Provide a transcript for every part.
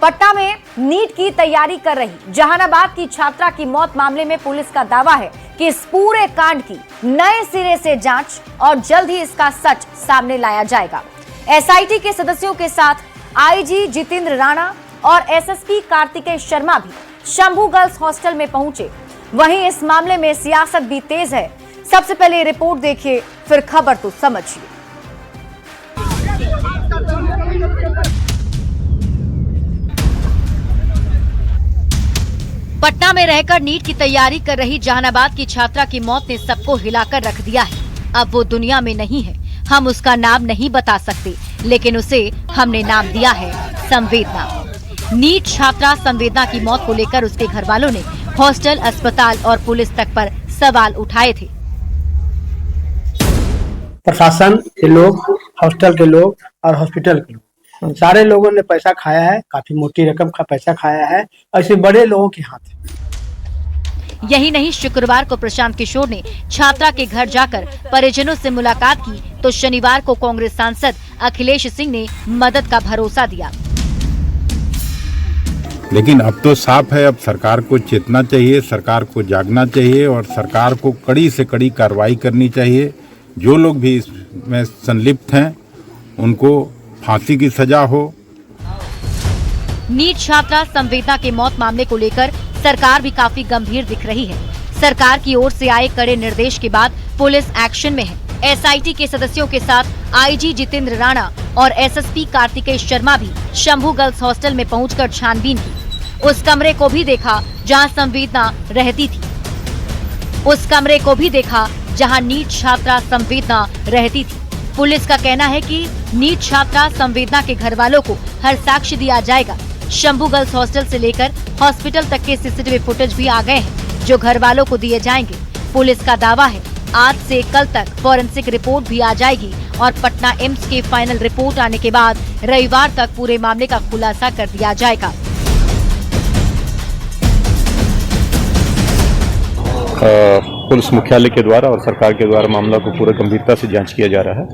पटना में नीट की तैयारी कर रही जहानाबाद की छात्रा की मौत मामले में पुलिस का दावा है कि इस पूरे कांड की नए सिरे से जांच और जल्द ही इसका सच सामने लाया जाएगा। एसआईटी के सदस्यों के साथ आईजी जितेंद्र राणा और एसएसपी कार्तिकेय शर्मा भी शंभू गर्ल्स हॉस्टल में पहुंचे। वहीं इस मामले में सियासत भी तेज है। सबसे पहले ये रिपोर्ट देखिए, फिर खबर तो समझिए। पटना में रहकर नीट की तैयारी कर रही जहानाबाद की छात्रा की मौत ने सबको हिलाकर रख दिया है। अब वो दुनिया में नहीं है, हम उसका नाम नहीं बता सकते, लेकिन उसे हमने नाम दिया है संवेदना। नीट छात्रा संवेदना की मौत को लेकर उसके घर वालों ने हॉस्टल, अस्पताल और पुलिस तक पर सवाल उठाए थे। प्रशासन के लोग, हॉस्टल के लोग और हॉस्पिटल के लोग, सारे लोगों ने पैसा खाया है, काफी मोटी रकम का पैसा खाया है, ऐसे बड़े लोगों के हाथ है। यही नहीं, शुक्रवार को प्रशांत किशोर ने छात्रा के घर जाकर परिजनों से मुलाकात की तो शनिवार को कांग्रेस सांसद अखिलेश सिंह ने मदद का भरोसा दिया। लेकिन अब तो साफ है, अब सरकार को चेतना चाहिए, सरकार को जागना चाहिए और सरकार को कड़ी से कड़ी कार्रवाई करनी चाहिए। जो लोग भी इसमें संलिप्त हैं उनको फांसी की सजा हो। नीट छात्रा संवेदना के मौत मामले को लेकर सरकार भी काफी गंभीर दिख रही है। सरकार की ओर से आए कड़े निर्देश के बाद पुलिस एक्शन में है। एसआईटी के सदस्यों के साथ आईजी जितेंद्र राणा और एसएसपी कार्तिकेय शर्मा भी शंभू गर्ल्स हॉस्टल में पहुंचकर छानबीन की। उस कमरे को भी देखा जहां संवेदना रहती थी, उस कमरे को भी देखा जहां नीट छात्रा संवेदना रहती थी। पुलिस का कहना है कि नीट छात्रा संवेदना के घर वालों को हर साक्ष्य दिया जाएगा। शंभू गर्ल्स हॉस्टल से लेकर हॉस्पिटल तक के सीसीटीवी फुटेज भी आ गए हैं, जो घर वालों को दिए जाएंगे। पुलिस का दावा है आज से कल तक फॉरेंसिक रिपोर्ट भी आ जाएगी और पटना एम्स के फाइनल रिपोर्ट आने के बाद रविवार तक पूरे मामले का खुलासा कर दिया जाएगा। पुलिस मुख्यालय के द्वारा और सरकार के द्वारा मामला को पूरी गंभीरता से जांच किया जा रहा है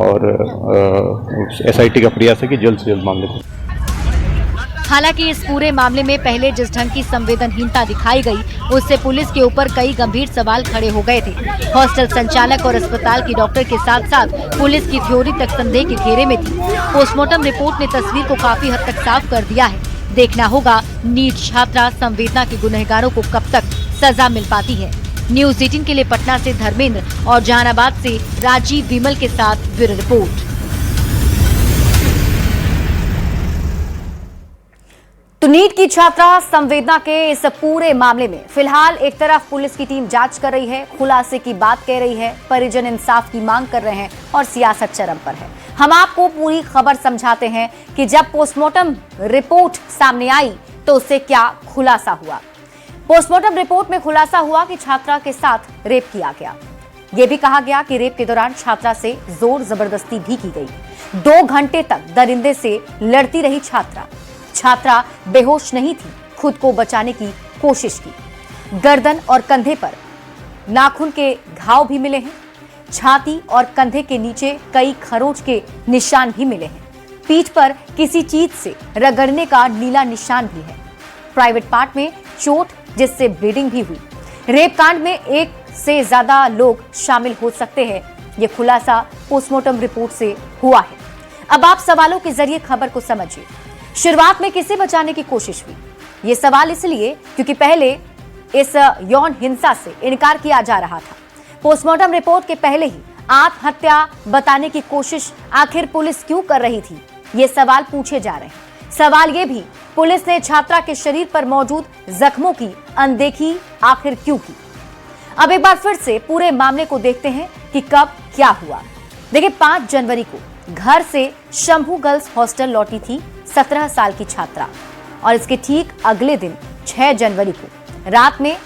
और एसआईटी का प्रयास है कि जल्द से जल्द मामले को। हालांकि इस पूरे मामले में पहले जिस ढंग की संवेदनहीनता दिखाई गई, उससे पुलिस के ऊपर कई गंभीर सवाल खड़े हो गए थे। हॉस्टल संचालक और अस्पताल की डॉक्टर के साथ साथ पुलिस की थ्योरी तक संदेह के घेरे में थी। पोस्टमार्टम रिपोर्ट ने तस्वीर को काफी हद तक साफ कर दिया है। देखना होगा नीट छात्रा संवेदना के गुनहगारों को कब तक सजा मिल पाती है। न्यूज़ 18 के लिए पटना से धर्मेंद्र और जहानाबाद से राजीव विमल के साथ ब्यूरो रिपोर्ट। तो नीट की छात्रा संवेदना के इस पूरे मामले में फिलहाल एक तरफ पुलिस की टीम जांच कर रही है, खुलासे की बात कह रही है, परिजन इंसाफ की मांग कर रहे हैं और सियासत चरम पर है। हम आपको पूरी खबर समझाते हैं कि जब पोस्टमार्टम रिपोर्ट सामने आई तो उससे क्या खुलासा हुआ। पोस्टमार्टम रिपोर्ट में खुलासा हुआ कि छात्रा के साथ रेप किया गया। यह भी कहा गया कि रेप के दौरान छात्रा से जोर जबरदस्ती भी की गई। 2 घंटे तक दरिंदे से लड़ती रही छात्रा बेहोश नहीं थी, खुद को बचाने की कोशिश की। गर्दन और कंधे पर नाखून के घाव भी मिले हैं। छाती और कंधे के नीचे कई खरोंच के निशान भी मिले हैं। पीठ पर किसी चीज से रगड़ने का नीला निशान भी है। प्राइवेट पार्ट में चोट जिससे ब्लीडिंग भी हुई। रेप कांड में 1 से ज्यादा लोग शामिल हो सकते हैं, यह खुलासा पोस्टमार्टम रिपोर्ट से हुआ है। अब आप सवालों के जरिए खबर को समझिए। शुरुआत में किसे बचाने की कोशिश हुई? ये सवाल इसलिए क्योंकि पहले इस यौन हिंसा से इनकार किया जा रहा था। पोस्टमार्टम रिपोर्ट के पहले ही आत्महत्या बताने की कोशिश आखिर पुलिस क्यों कर रही थी? ये सवाल पूछे जा रहे हैं। सवाल ये भी, पुलिस ने छात्रा के शरीर पर मौजूद जख्मों की अनदेखी आखिर क्यों की? अब एक बार फिर से पूरे मामले को देखते हैं कि कब क्या हुआ। देखिए, 5 जनवरी को घर से शंभू गर्ल्स हॉस्टल लौटी थी 17 साल की छात्रा और इसके ठीक अगले दिन 6 जनवरी को रात में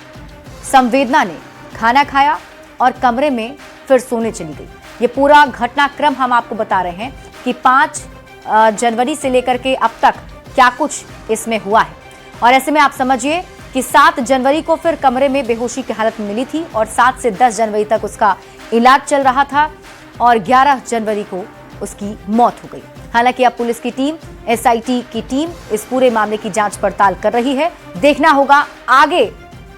संवेदना ने खाना खाया और कमरे में फिर सोने चली गई। ये पूरा घटनाक्रम हम आपको बता रहे हैं कि 5 जनवरी से लेकर के अब तक क्या कुछ इसमें हुआ है। और ऐसे में आप समझिए कि 7 जनवरी को फिर कमरे में बेहोशी की हालत में मिली थी और 7 से 10 जनवरी तक उसका इलाज चल रहा था और 11 जनवरी को उसकी मौत हो गई। हालांकि अब पुलिस की टीम, एसआईटी की टीम इस पूरे मामले की जांच पड़ताल कर रही है। देखना होगा आगे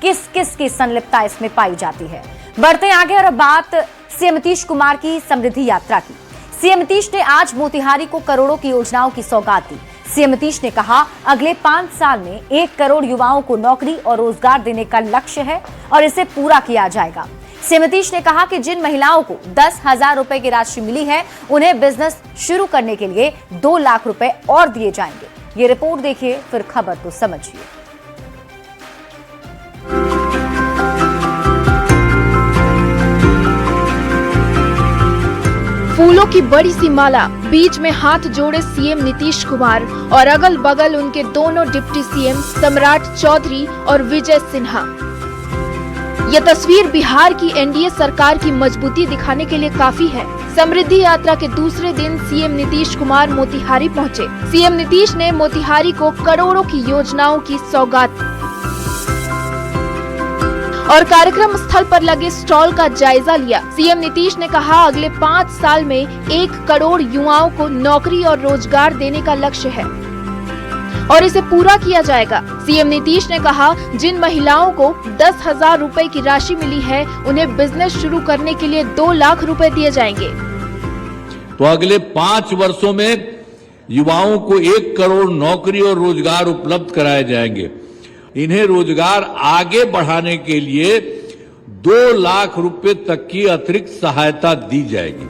किस किस की संलिप्तता इसमें पाई जाती है। बढ़ते आगे और अब बात सीएम नीतीश कुमार की समृद्धि यात्रा की। सीएम नीतीश ने आज मोतिहारी को करोड़ों की योजनाओं की सौगात दी। सीएम नीतीश ने कहा, अगले 5 साल में 1 करोड़ युवाओं को नौकरी और रोजगार देने का लक्ष्य है और इसे पूरा किया जाएगा। सीएम नीतीश ने कहा कि जिन महिलाओं को 10,000 रुपए की राशि मिली है, उन्हें बिजनेस शुरू करने के लिए 2 लाख रुपए और दिए जाएंगे। ये रिपोर्ट देखिए, फिर खबर तो समझिए। फूलों की बड़ी सी माला, बीच में हाथ जोड़े सीएम नीतीश कुमार और अगल बगल उनके दोनों डिप्टी सीएम सम्राट चौधरी और विजय सिन्हा। यह तस्वीर बिहार की एनडीए सरकार की मजबूती दिखाने के लिए काफी है। समृद्धि यात्रा के दूसरे दिन सीएम नीतीश कुमार मोतिहारी पहुंचे। सीएम नीतीश ने मोतिहारी को करोड़ों की योजनाओं की सौगात और कार्यक्रम स्थल पर लगे स्टॉल का जायजा लिया। सीएम नीतीश ने कहा, अगले 5 साल में 1 करोड़ युवाओं को नौकरी और रोजगार देने का लक्ष्य है और इसे पूरा किया जाएगा। सीएम नीतीश ने कहा, जिन महिलाओं को 10,000 रुपए की राशि मिली है, उन्हें बिजनेस शुरू करने के लिए 2 लाख रुपए दिए जाएंगे। तो अगले 5 वर्षों में युवाओं को 1 करोड़ नौकरी और रोजगार उपलब्ध कराए जाएंगे। इन्हें रोजगार आगे बढ़ाने के लिए 2 लाख रुपए तक की अतिरिक्त सहायता दी जाएगी।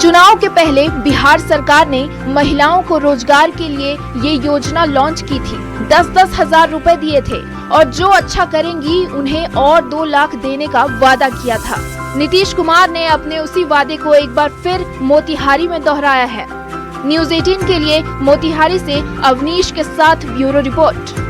चुनाव के पहले बिहार सरकार ने महिलाओं को रोजगार के लिए ये योजना लॉन्च की थी। 10-10 हजार रुपए दिए थे और जो अच्छा करेंगी उन्हें और 2 लाख देने का वादा किया था। नीतीश कुमार ने अपने उसी वादे को एक बार फिर मोतिहारी में दोहराया है। न्यूज़ 18 के लिए मोतिहारी से अवनीश के साथ ब्यूरो रिपोर्ट।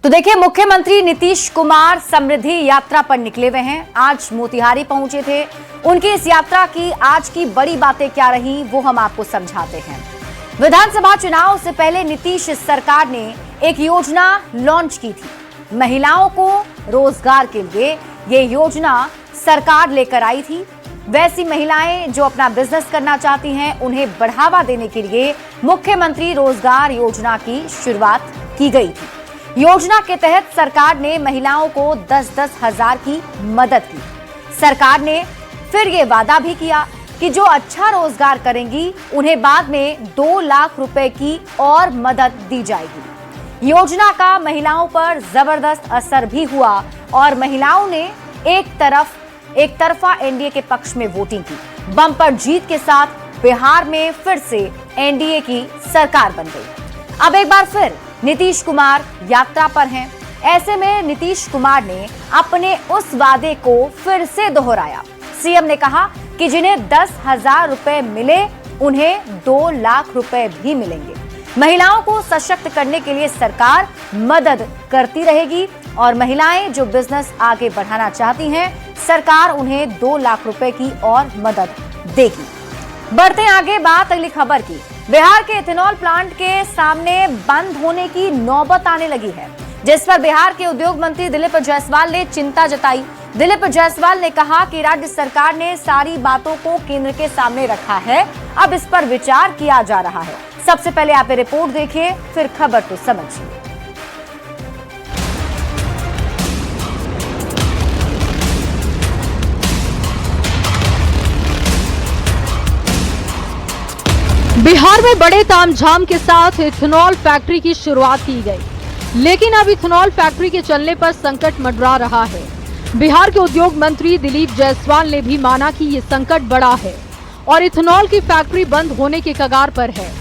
तो देखिए, मुख्यमंत्री नीतीश कुमार समृद्धि यात्रा पर निकले हुए हैं। आज मोतिहारी पहुंचे थे। उनकी इस यात्रा की आज की बड़ी बातें क्या रही, वो हम आपको समझाते हैं। विधानसभा चुनाव से पहले नीतीश सरकार ने एक योजना लॉन्च की थी। महिलाओं को रोजगार के लिए ये योजना सरकार लेकर आई थी। वैसी महिलाएं जो अपना बिजनेस करना चाहती हैं, उन्हें बढ़ावा देने के लिए मुख्यमंत्री रोजगार योजना की शुरुआत की गई थी। योजना के तहत सरकार ने महिलाओं को 10-10 हजार की मदद की। सरकार ने फिर ये वादा भी किया कि जो अच्छा रोजगार करेंगी, उन्हें बाद में 2 लाख रुपए की और मदद दी जाएगी। योजना का महिलाओं पर जबरदस्त असर भी हुआ और महिलाओं ने एक तरफा एनडीए के पक्ष में वोटिंग की। बम्पर जीत के साथ बिहार में फिर से एनडीए की सरकार बन गई। अब एक बार फिर नीतीश कुमार यात्रा पर हैं। ऐसे में नीतीश कुमार ने अपने उस वादे को फिर से दोहराया। सीएम ने कहा कि जिन्हें 10,000 रुपए मिले, उन्हें 2 लाख रुपए भी मिलेंगे। महिलाओं को सशक्त करने के लिए सरकार मदद करती रहेगी और महिलाएं जो बिजनेस आगे बढ़ाना चाहती हैं, सरकार उन्हें 2 लाख रुपए की और मदद देगी। बढ़ते आगे बात अगली खबर की। बिहार के इथेनॉल प्लांट के सामने बंद होने की नौबत आने लगी है, जिस पर बिहार के उद्योग मंत्री दिलीप जायसवाल ने चिंता जताई। दिलीप जायसवाल ने कहा कि राज्य सरकार ने सारी बातों को केंद्र के सामने रखा है, अब इस पर विचार किया जा रहा है। सबसे पहले आप ये रिपोर्ट देखिए, फिर खबर तो समझिए। बिहार में बड़े तामझाम के साथ इथेनॉल फैक्ट्री की शुरुआत की गई, लेकिन अब इथेनॉल फैक्ट्री के चलने पर संकट मंडरा रहा है। बिहार के उद्योग मंत्री दिलीप जायसवाल ने भी माना कि ये संकट बड़ा है और इथेनॉल की फैक्ट्री बंद होने के कगार पर है।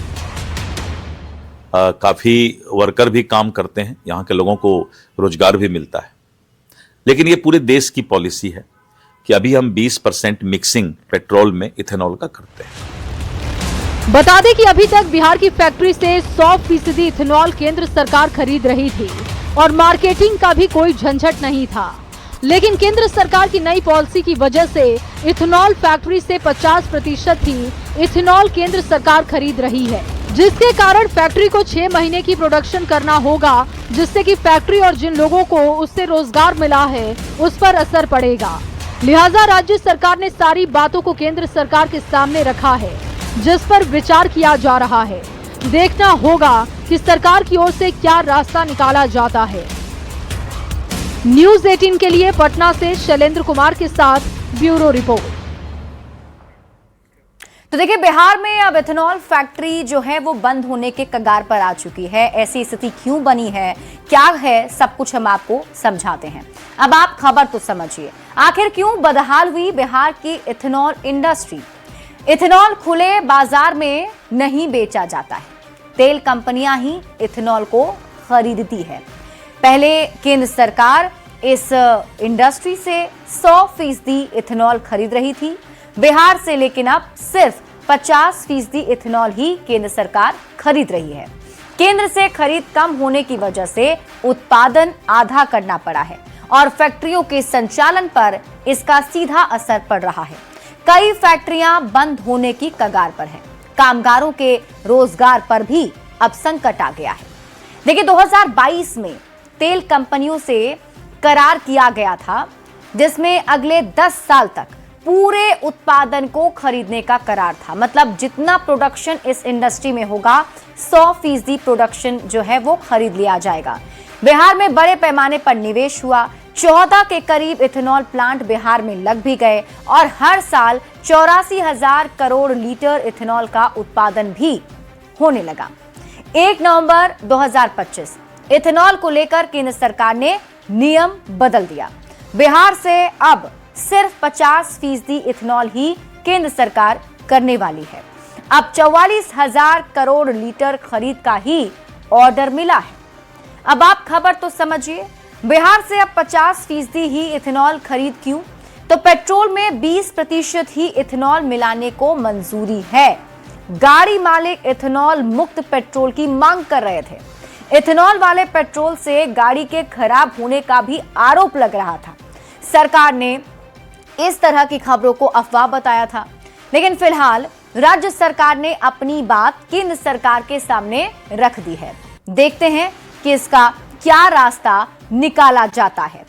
काफी वर्कर भी काम करते हैं, यहाँ के लोगों को रोजगार भी मिलता है, लेकिन ये पूरे देश की पॉलिसी है कि अभी हम 20% मिक्सिंग पेट्रोल में इथेनॉल का करते हैं। बता दें कि अभी तक बिहार की फैक्ट्री से 100% इथेनॉल केंद्र सरकार खरीद रही थी और मार्केटिंग का भी कोई झंझट नहीं था, लेकिन केंद्र सरकार की नई पॉलिसी की वजह से इथेनॉल फैक्ट्री से 50% ही इथेनॉल केंद्र सरकार खरीद रही है, जिसके कारण फैक्ट्री को 6 महीने की प्रोडक्शन करना होगा, जिससे कि फैक्ट्री और जिन लोगों को उससे रोजगार मिला है उस पर असर पड़ेगा। लिहाजा राज्य सरकार ने सारी बातों को केंद्र सरकार के सामने रखा है, जिस पर विचार किया जा रहा है। देखना होगा कि सरकार की ओर से क्या रास्ता निकाला जाता है। न्यूज़ 18 के लिए पटना से शैलेंद्र कुमार के साथ ब्यूरो रिपोर्ट। तो देखिए, बिहार में अब इथेनॉल फैक्ट्री जो है वो बंद होने के कगार पर आ चुकी है। ऐसी स्थिति क्यों बनी है, क्या है, सब कुछ हम आपको समझाते हैं। अब आप खबर तो समझिए, आखिर क्यों बदहाल हुई बिहार की इथेनॉल इंडस्ट्री। इथेनॉल खुले बाजार में नहीं बेचा जाता है, तेल कंपनियां ही इथेनॉल को खरीदती है। पहले केंद्र सरकार इस इंडस्ट्री से 100% इथेनॉल खरीद रही थी बिहार से, लेकिन अब सिर्फ 50% इथेनॉल ही केंद्र सरकार खरीद रही है। केंद्र से खरीद कम होने की वजह से उत्पादन आधा करना पड़ा है और फैक्ट्रियों के संचालन पर इसका सीधा असर पड़ रहा है। कई फैक्ट्रियां बंद होने की कगार पर हैं। कामगारों के रोजगार पर भी अब संकट आ गया है। देखिए, 2022 में तेल कंपनियों से करार किया गया था, जिसमें अगले 10 साल तक पूरे उत्पादन को खरीदने का करार था। मतलब जितना प्रोडक्शन इस इंडस्ट्री में होगा, 100% प्रोडक्शन जो है वो खरीद लिया जाएगा। बिहार में बड़े पैमाने पर निवेश हुआ। 14 के करीब इथेनॉल प्लांट बिहार में लग भी गए और हर साल 84,000 करोड़ लीटर इथेनॉल का उत्पादन भी होने लगा। 1 नवंबर 2025 इथेनॉल को लेकर केंद्र सरकार ने नियम बदल दिया। बिहार से अब सिर्फ 50% इथेनॉल ही केंद्र सरकार करने वाली है। अब 44,000 करोड़ लीटर खरीद का ही ऑर्डर मिला है। अब आप खबर तो समझिए, बिहार से अब 50% ही इथेनॉल खरीद क्यों? तो पेट्रोल में 20% ही इथेनॉल मिलाने को मंजूरी है। गाड़ी मालिक इथेनॉल मुक्त पेट्रोल की मांग कर रहे थे। इथेनॉल वाले पेट्रोल से गाड़ी के खराब होने का भी आरोप लग रहा था। सरकार ने इस तरह की खबरों को अफवाह बताया था, लेकिन फिलहाल राज्य सरकार ने अपनी बात केंद्र सरकार के सामने रख दी है। देखते हैं कि इसका क्या रास्ता निकाला जाता है।